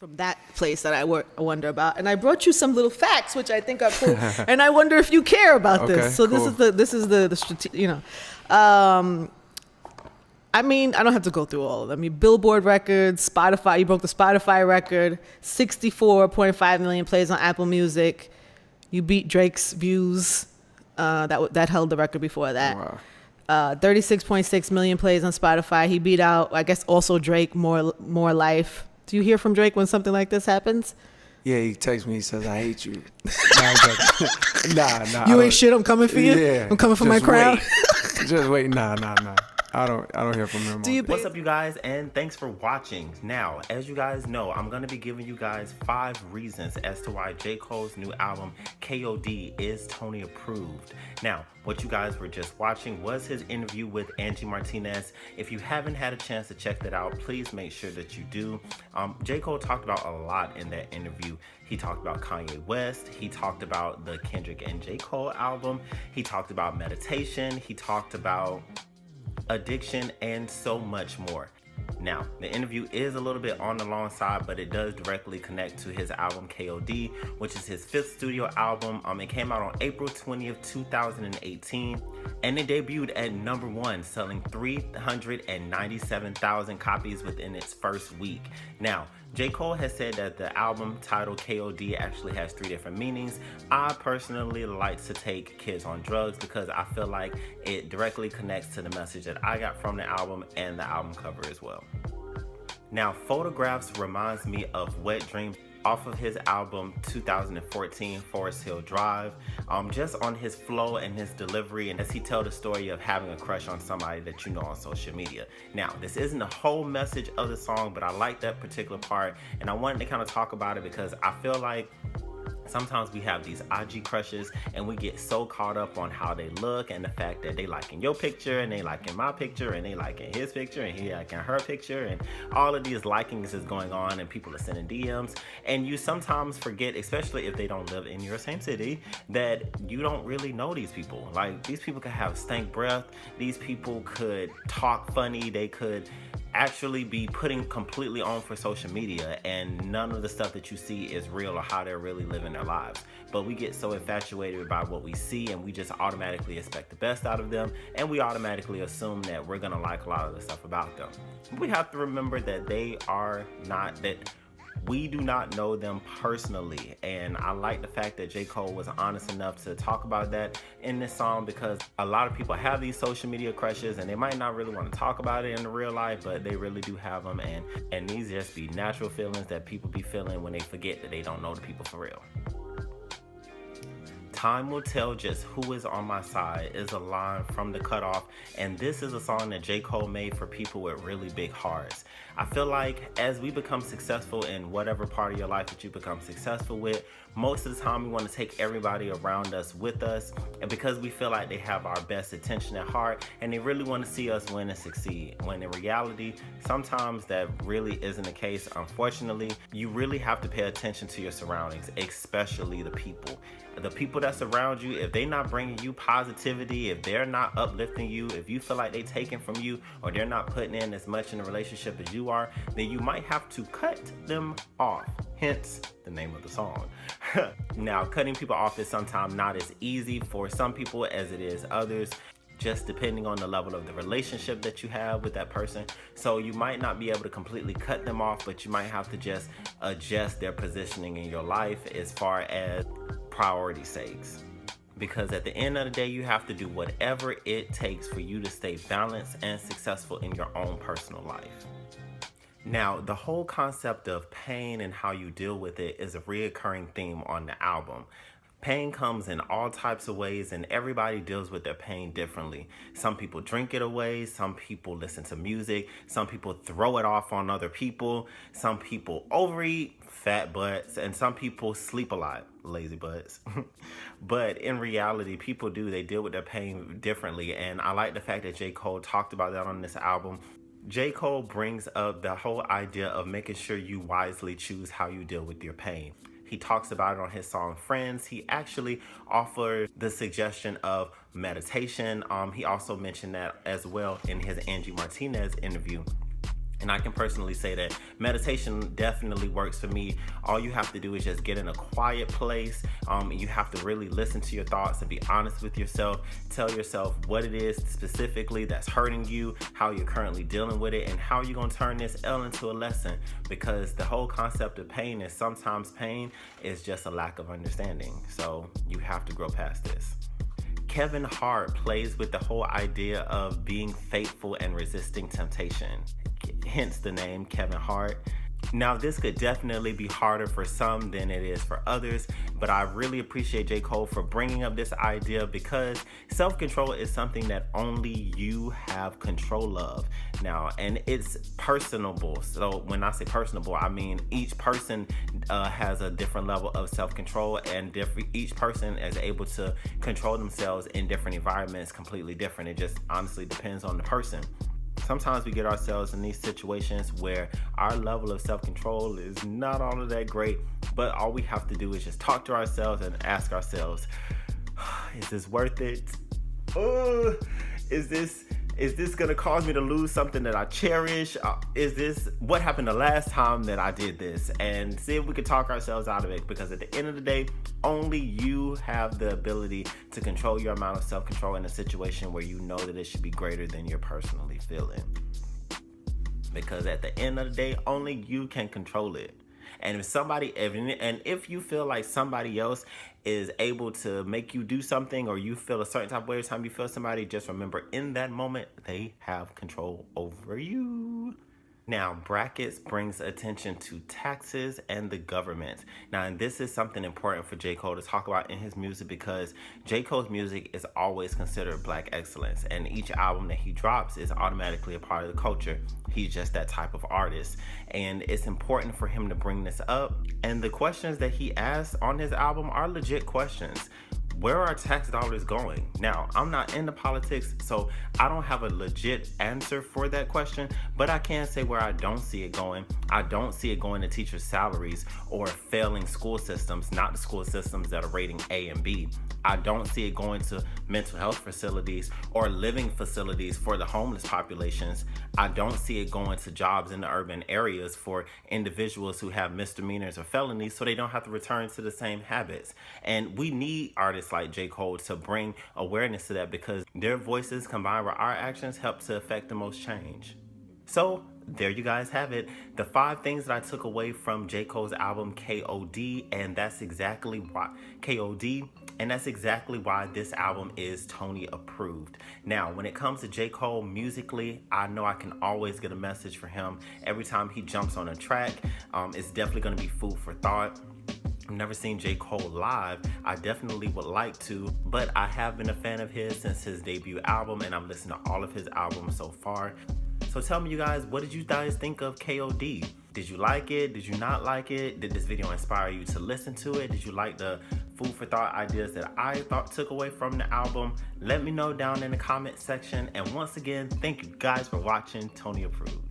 from that place that I wonder about, and I brought you some little facts which I think are cool, and I wonder if you care about this. So cool. this is the I mean, I don't have to go through all of them. You Billboard records, Spotify. You broke the Spotify record, 64.5 million plays on Apple Music. You beat Drake's views. That held the record before that. Wow. 36.6 million plays on Spotify. He beat out, I guess, also Drake, More Life. Do you hear from Drake when something like this happens? Yeah, he texts me. He says, "I hate you." Nah. You ain't shit. I'm coming for you. Yeah, I'm coming for my crowd. Just wait. Nah. I don't hear from him. What's up, you guys, and thanks for watching. Now, as you guys know, I'm gonna be giving you guys 5 reasons as to why J. Cole's new album KOD is Tony approved. Now, what you guys were just watching was his interview with Angie Martinez. If you haven't had a chance to check that out, please make sure that you do. J. Cole talked about a lot in that interview. He talked about Kanye West. He talked about the Kendrick and J. Cole album. He talked about meditation. He talked about addiction and so much more. Now, the interview is a little bit on the long side, but it does directly connect to his album KOD, which is his 5th studio album. It came out on April 20th, 2018, and it debuted at #1, selling 397,000 copies within its first week. Now, J. Cole has said that the album title KOD actually has 3 different meanings. I personally like to take Kids on Drugs because I feel like it directly connects to the message that I got from the album and the album cover as well. Now, Photographs reminds me of Wet Dreams off of his album 2014 Forest Hill Drive, just on his flow and his delivery, and as he tells the story of having a crush on somebody that you know on social media. Now, this isn't the whole message of the song, but I like that particular part, and I wanted to kind of talk about it because I feel like sometimes we have these IG crushes and we get so caught up on how they look and the fact that they liking your picture and they liking my picture and they liking his picture and he liking her picture, and all of these likings is going on and people are sending DMs, and you sometimes forget, especially if they don't live in your same city, that you don't really know these people. Like, these people could have stank breath, these people could talk funny, they could actually be putting completely on for social media, and none of the stuff that you see is real or how they're really living their lives. But we get so infatuated by what we see and we just automatically expect the best out of them, and we automatically assume that we're gonna like a lot of the stuff about them. We have to remember that we do not know them personally, and I like the fact that J. Cole was honest enough to talk about that in this song, because a lot of people have these social media crushes and they might not really want to talk about it in real life, but they really do have them, and these just be natural feelings that people be feeling when they forget that they don't know the people for real. Time will tell just who is on my side is a line from The Cutoff, and this is a song that J. Cole made for people with really big hearts. I feel like as we become successful in whatever part of your life that you become successful with, most of the time we want to take everybody around us with us, and because we feel like they have our best intention at heart and they really want to see us win and succeed, when in reality sometimes that really isn't the case. Unfortunately, you really have to pay attention to your surroundings, especially the people that surround you. If they're not bringing you positivity, if they're not uplifting you, if you feel like they're taking from you, or they're not putting in as much in a relationship as you are, then you might have to cut them off, hence the name of the song. Now, cutting people off is sometimes not as easy for some people as it is others, just depending on the level of the relationship that you have with that person. So you might not be able to completely cut them off, but you might have to just adjust their positioning in your life as far as priority sakes. Because at the end of the day, you have to do whatever it takes for you to stay balanced and successful in your own personal life. Now, the whole concept of pain and how you deal with it is a reoccurring theme on the album. Pain comes in all types of ways, and everybody deals with their pain differently. Some people drink it away, some people listen to music, some people throw it off on other people, some people overeat, fat butts, and some people sleep a lot, lazy butts. But in reality, people they deal with their pain differently, and I like the fact that J. Cole talked about that on this album. J. Cole brings up the whole idea of making sure you wisely choose how you deal with your pain. He talks about it on his song Friends. He actually offered the suggestion of meditation. He also mentioned that as well in his Angie Martinez interview. And I can personally say that meditation definitely works for me. All you have to do is just get in a quiet place. You have to really listen to your thoughts and be honest with yourself. Tell yourself what it is specifically that's hurting you, how you're currently dealing with it, and how you're going to turn this L into a lesson. Because the whole concept of pain is sometimes pain is just a lack of understanding. So you have to grow past this. Kevin Hart plays with the whole idea of being faithful and resisting temptation. Hence the name Kevin Hart. Now, this could definitely be harder for some than it is for others, but I really appreciate J. Cole for bringing up this idea, because self-control is something that only you have control of. Now, and it's personable. So when I say personable, I mean each person has a different level of self-control, and each person is able to control themselves in different environments completely different. It just honestly depends on the person. Sometimes we get ourselves in these situations where our level of self-control is not all of that great, but all we have to do is just talk to ourselves and ask ourselves, is this worth it? Is this gonna cause me to lose something that I cherish? What happened the last time that I did this? And see if we can talk ourselves out of it, because at the end of the day, only you have the ability to control your amount of self-control in a situation where you know that it should be greater than you're personally feeling. Because at the end of the day, only you can control it. And if you feel like somebody else is able to make you do something, or you feel a certain type of way every time you feel somebody, just remember in that moment, they have control over you. Now, brackets brings attention to taxes and the government. Now, and this is something important for J. Cole to talk about in his music, because J. Cole's music is always considered Black excellence, and each album that he drops is automatically a part of the culture. He's just that type of artist, and it's important for him to bring this up. And the questions that he asks on his album are legit questions. Where are tax dollars going? Now, I'm not into politics, so I don't have a legit answer for that question, but I can say where I don't see it going. I don't see it going to teachers' salaries or failing school systems, not the school systems that are rating A and B. I don't see it going to mental health facilities or living facilities for the homeless populations. I don't see it going to jobs in the urban areas for individuals who have misdemeanors or felonies, so they don't have to return to the same habits. And we need artists like J. Cole to bring awareness to that, because their voices combined with our actions help to affect the most change. So there you guys have it, the 5 things that I took away from J. Cole's album KOD, and that's exactly why this album is Tony approved. Now, when it comes to J. Cole musically, I know I can always get a message for him every time he jumps on a track. It's definitely going to be food for thought. I've never seen J. Cole live. I definitely would like to, but I have been a fan of his since his debut album, and I've listened to all of his albums so far. So tell me, you guys, what did you guys think of KOD? Did you like it? Did you not like it? Did this video inspire you to listen to it? Did you like the food for thought ideas that I took away from the album? Let me know down in the comment section. And once again, thank you guys for watching Tony Approved.